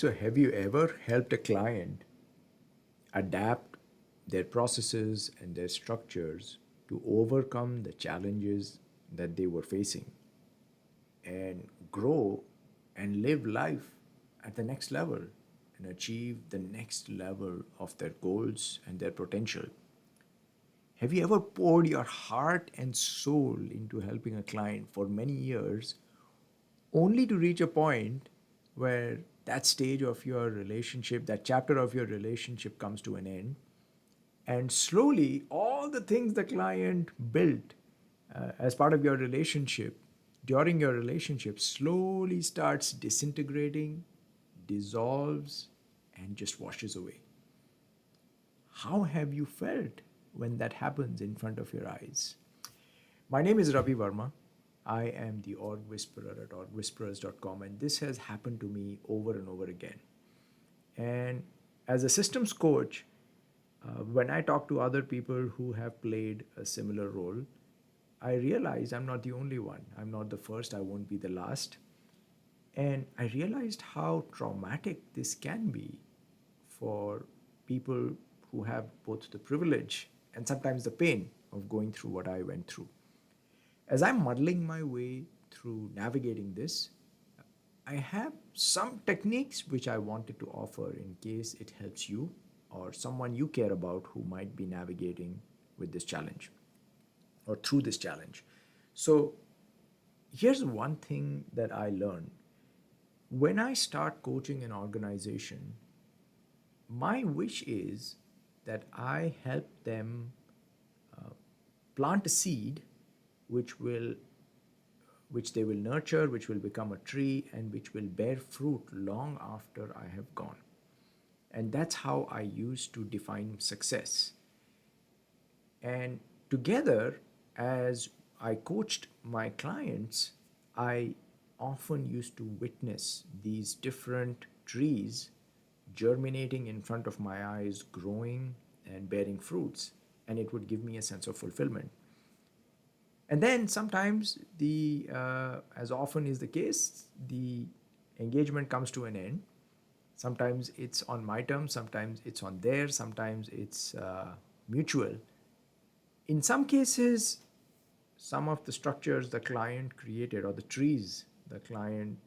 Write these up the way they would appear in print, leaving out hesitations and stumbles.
So, have you ever helped a client adapt their processes and their structures to overcome the challenges that they were facing and grow and live life at the next level and achieve the next level of their goals and their potential? Have you ever poured your heart and soul into helping a client for many years only to reach a point where that stage of your relationship, that chapter of your relationship comes to an end, and slowly all the things the client built as part of your relationship during your relationship slowly starts disintegrating, dissolves, and just washes away? How have you felt when that happens in front of your eyes? My name is Ravi Verma. I am the org whisperer at orgwhisperers.com, and this has happened to me over and over again. And as a systems coach, when I talk to other people who have played a similar role, I realize I'm not the only one. I'm not the first, I won't be the last. And I realized how traumatic this can be for people who have both the privilege and sometimes the pain of going through what I went through. As I'm muddling my way through navigating this, I have some techniques which I wanted to offer in case it helps you or someone you care about who might be navigating with this challenge or through this challenge. So, here's one thing that I learned. When I start coaching an organization, my wish is that I help them plant a seed which will which they will nurture, which will become a tree, and which will bear fruit long after I have gone. And that's how I used to define success. And together, as I coached my clients, I often used to witness these different trees germinating in front of my eyes, growing and bearing fruits, and it would give me a sense of fulfillment. And then sometimes as often is the case, the engagement comes to an end. Sometimes it's on my terms, sometimes it's on theirs, sometimes it's mutual. In some cases, some of the structures the client created or the trees the client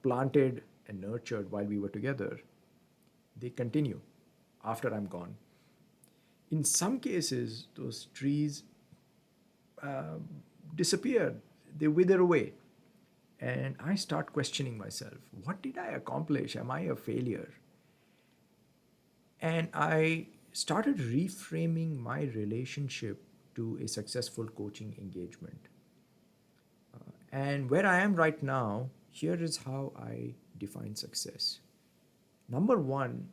planted and nurtured while we were together, they continue after I'm gone. In some cases, those trees uh, disappear, they wither away. And I start questioning myself, what did I accomplish? Am I a failure? And I started reframing my relationship to a successful coaching engagement. And where I am right now, here is how I define success. Number one,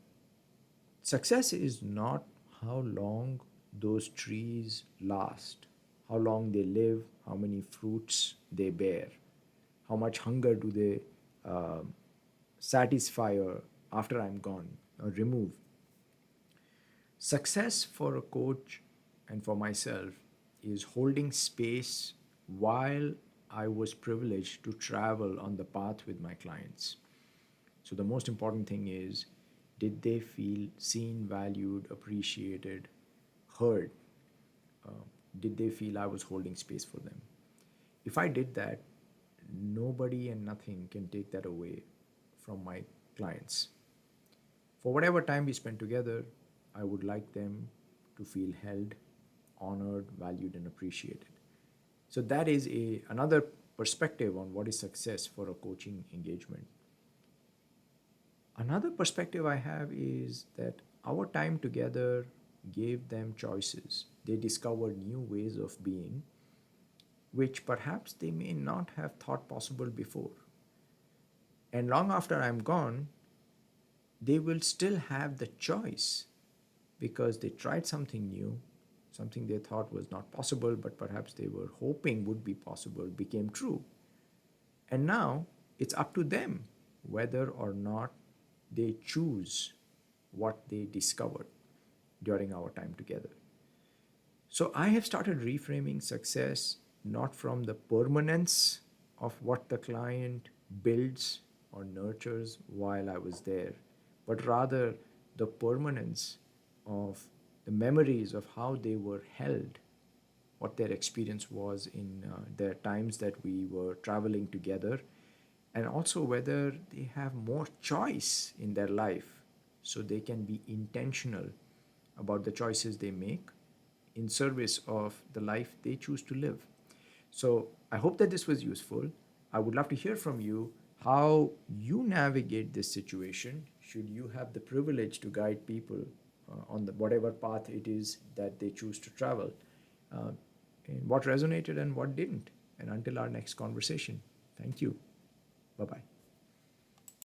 success is not how long those trees last, how long they live, how many fruits they bear, how much hunger do they satisfy after I'm gone or remove. Success for a coach and for myself is holding space while I was privileged to travel on the path with my clients. So, the most important thing is, did they feel seen, valued, appreciated, heard? Uh, did they feel I was holding space for them? If I did that, nobody and nothing can take that away from my clients. For whatever time we spend together, I would like them to feel held, honored, valued, and appreciated. So that is another perspective on what is success for a coaching engagement. Another perspective I have is that our time together gave them choices. They discovered new ways of being, which perhaps they may not have thought possible before. And long after I'm gone, they will still have the choice because they tried something new, something they thought was not possible, but perhaps they were hoping would be possible, became true. And now it's up to them whether or not they choose what they discovered during our time together. So I have started reframing success not from the permanence of what the client builds or nurtures while I was there, but rather the permanence of the memories of how they were held, what their experience was in the times that we were traveling together, and also whether they have more choice in their life so they can be intentional about the choices they make in service of the life they choose to live. So I hope that this was useful. I would love to hear from you how you navigate this situation should you have the privilege to guide people on the whatever path it is that they choose to travel, uh, and what resonated and what didn't. And until our next conversation, thank you. Bye bye.